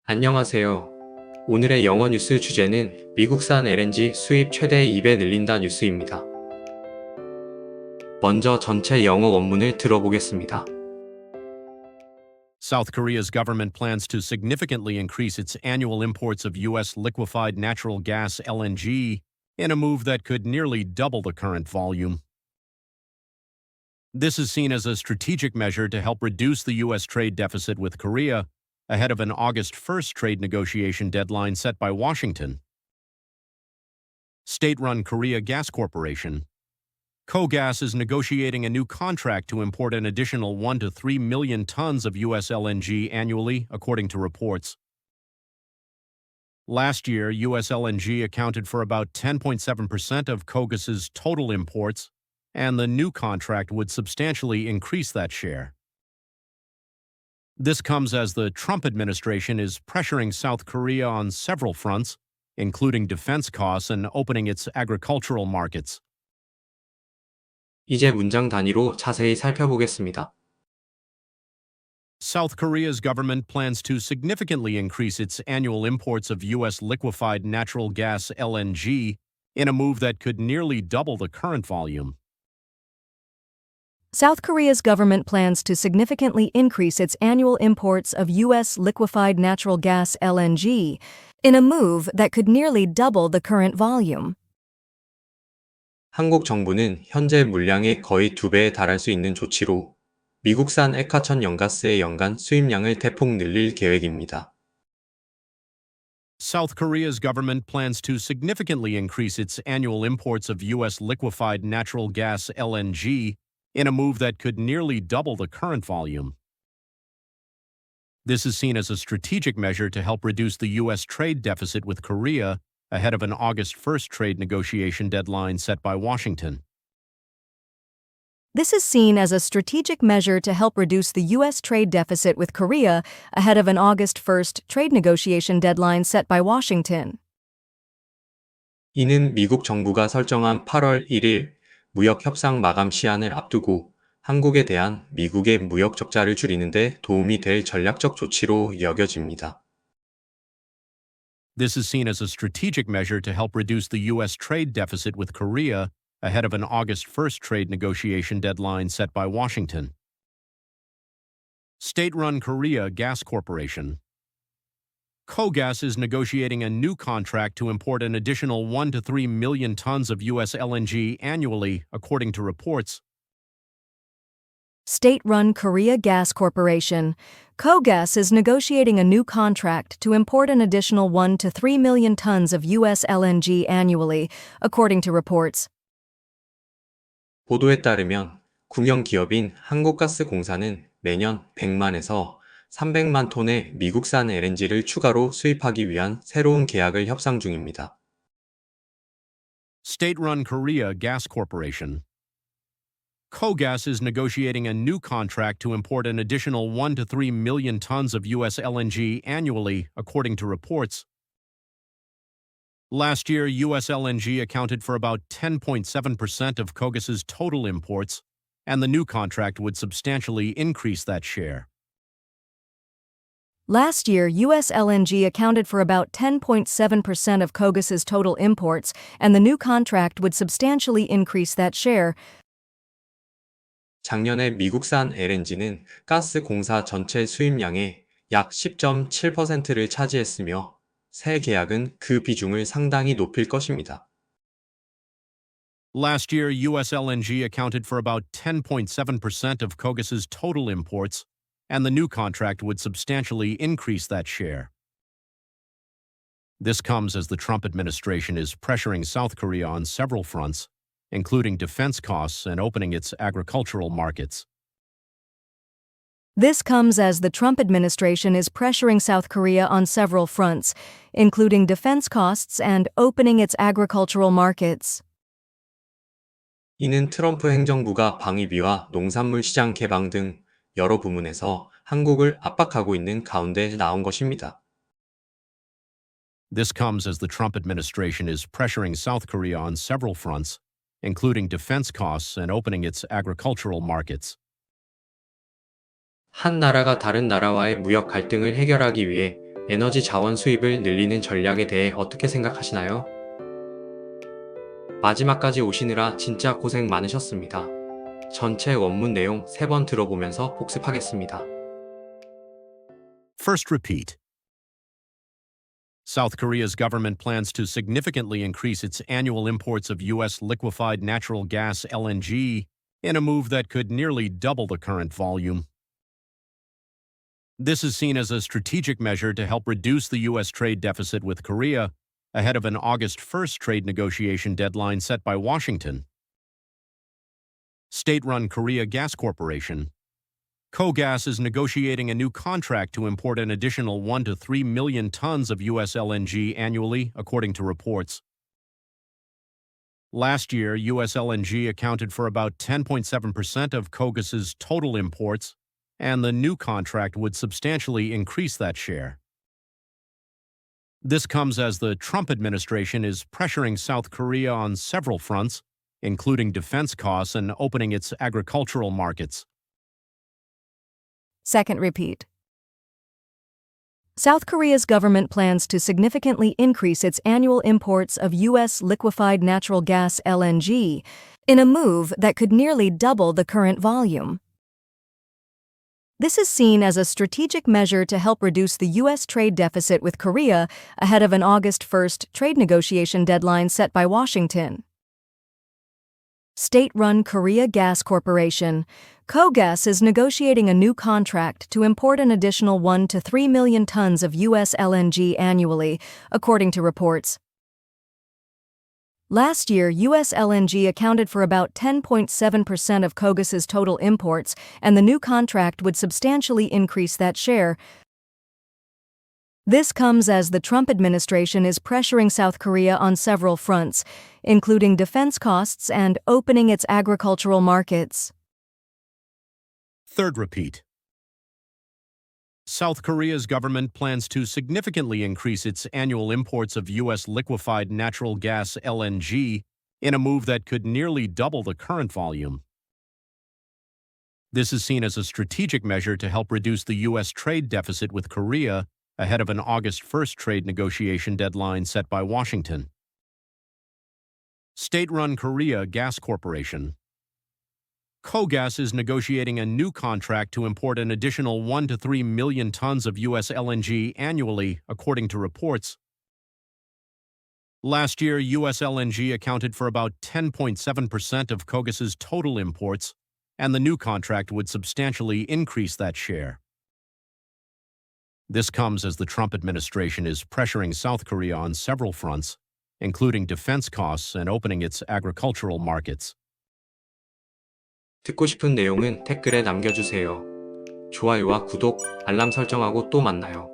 안녕하세요. 오늘의 영어 뉴스 주제는 미국산 LNG 수입 최대 2배 늘린다 뉴스입니다. 먼저 전체 영어 원문을 들어보겠습니다. South Korea's government plans to significantly increase its annual imports of U.S. liquefied natural gas LNG in a move that could nearly double the current volume. This is seen as a strategic measure to help reduce the U.S. trade deficit with Korea ahead of an August 1st trade negotiation deadline set by Washington. State-run Korea Gas Corporation, KOGAS, is negotiating a new contract to import an additional 1 to 3 million tons of U.S. LNG annually, according to reports. Last year, U.S. LNG accounted for about 10.7% of KOGAS's total imports, and the new contract would substantially increase that share. This comes as the Trump administration is pressuring South Korea on several fronts, including defense costs and opening its agricultural markets. 이제 문장 단위로 자세히 살펴보겠습니다. South Korea's government plans to significantly increase its annual imports of U.S. liquefied natural gas LNG in a move that could nearly double the current volume. South Korea's government plans to significantly increase its annual imports of U.S. liquefied natural gas LNG in a move that could nearly double the current volume. 한국 정부는 현재 물량의 거의 2배에 달할 수 있는 조치로 미국산 액화천 연가스의 연간 수입량을 대폭 늘릴 계획입니다. South Korea's government plans to significantly increase its annual imports of U.S. liquefied natural gas LNG in a move that could nearly double the current volume. This is seen as a strategic measure to help reduce the U.S. trade deficit with Korea ahead of an August 1st trade negotiation deadline set by Washington. This is seen as a strategic measure to help reduce the U.S. trade deficit with Korea ahead of an August 1st trade negotiation deadline set by Washington. 이는 미국 정부가 설정한 8월 1일 무역 협상 마감 시한을 앞두고 한국에 대한 미국의 무역 적자를 줄이는 데 도움이 될 전략적 조치로 여겨집니다. This is seen as a strategic measure to help reduce the U.S. trade deficit with Korea ahead of an August 1st trade negotiation deadline set by Washington. State-run Korea Gas Corporation, KOGAS, is negotiating a new contract to import an additional 1 to 3 million tons of U.S. LNG annually, according to reports. State-run Korea Gas Corporation, KOGAS, is negotiating a new contract to import an additional 1 to 3 million tons of U.S. LNG annually, according to reports. 보도에 따르면 국영 기업인 한국가스공사는 매년 100만에서 300만 톤의 미국산 LNG를 추가로 수입하기 위한 새로운 계약을 협상 중입니다. State-run Korea Gas Corporation, KOGAS, is negotiating a new contract to import an additional 1 to 3 million tons of U.S. LNG annually, according to reports. Last year, U.S. LNG accounted for about 10.7% of KOGAS's total imports, and the new contract would substantially increase that share. Last year, U.S. LNG accounted for about 10.7% of KOGAS's total imports, and the new contract would substantially increase that share. 작년에 미국산 LNG는 가스 공사 전체 수입량의 약 10.7%를 차지했으며 새 계약은 그 비중을 상당히 높일 것입니다. Last year, U.S. LNG accounted for about 10.7% of KOGAS's total imports, and the new contract would substantially increase that share. This comes as the Trump administration is pressuring South Korea on several fronts, including defense costs and opening its agricultural markets. This comes as the Trump administration is pressuring South Korea on several fronts, including defense costs and opening its agricultural markets. 이는 트럼프 행정부가 방위비와 농산물 시장 개방 등 여러 부문에서 한국을 압박하고 있는 가운데 나온 것입니다. This comes as the Trump administration is pressuring South Korea on several fronts, including defense costs and opening its agricultural markets. 한 나라가 다른 나라와의 무역 갈등을 해결하기 위해 에너지 자원 수입을 늘리는 전략에 대해 어떻게 생각하시나요? 마지막까지 오시느라 진짜 고생 많으셨습니다. 전체 원문 내용 3번 들어보면서 복습하겠습니다. First repeat. South Korea's government plans to significantly increase its annual imports of U.S. liquefied natural gas LNG in a move that could nearly double the current volume. This is seen as a strategic measure to help reduce the U.S. trade deficit with Korea ahead of an August 1st trade negotiation deadline set by Washington. State-run Korea Gas Corporation, KOGAS, is negotiating a new contract to import an additional 1 to 3 million tons of U.S. LNG annually, according to reports. Last year, U.S. LNG accounted for about 10.7% of KOGAS's total imports, and the new contract would substantially increase that share. This comes as the Trump administration is pressuring South Korea on several fronts, including defense costs and opening its agricultural markets. Second repeat. South Korea's government plans to significantly increase its annual imports of U.S. liquefied natural gas LNG in a move that could nearly double the current volume. This is seen as a strategic measure to help reduce the U.S. trade deficit with Korea ahead of an August 1st trade negotiation deadline set by Washington. State-run Korea Gas Corporation, KOGAS, is negotiating a new contract to import an additional 1 to 3 million tons of U.S. LNG annually, according to reports. Last year, U.S. LNG accounted for about 10.7% of KOGAS's total imports, and the new contract would substantially increase that share. This comes as the Trump administration is pressuring South Korea on several fronts, including defense costs and opening its agricultural markets. Third repeat. South Korea's government plans to significantly increase its annual imports of U.S. liquefied natural gas LNG in a move that could nearly double the current volume. This is seen as a strategic measure to help reduce the U.S. trade deficit with Korea ahead of an August 1st trade negotiation deadline set by Washington. State-run Korea Gas Corporation, KOGAS, is negotiating a new contract to import an additional 1 to 3 million tons of U.S. LNG annually, according to reports. Last year, U.S. LNG accounted for about 10.7% of KOGAS's total imports, and the new contract would substantially increase that share. This comes as the Trump administration is pressuring South Korea on several fronts, including defense costs and opening its agricultural markets. 듣고 싶은 내용은 댓글에 남겨주세요. 좋아요와 구독, 알람 설정하고 또 만나요.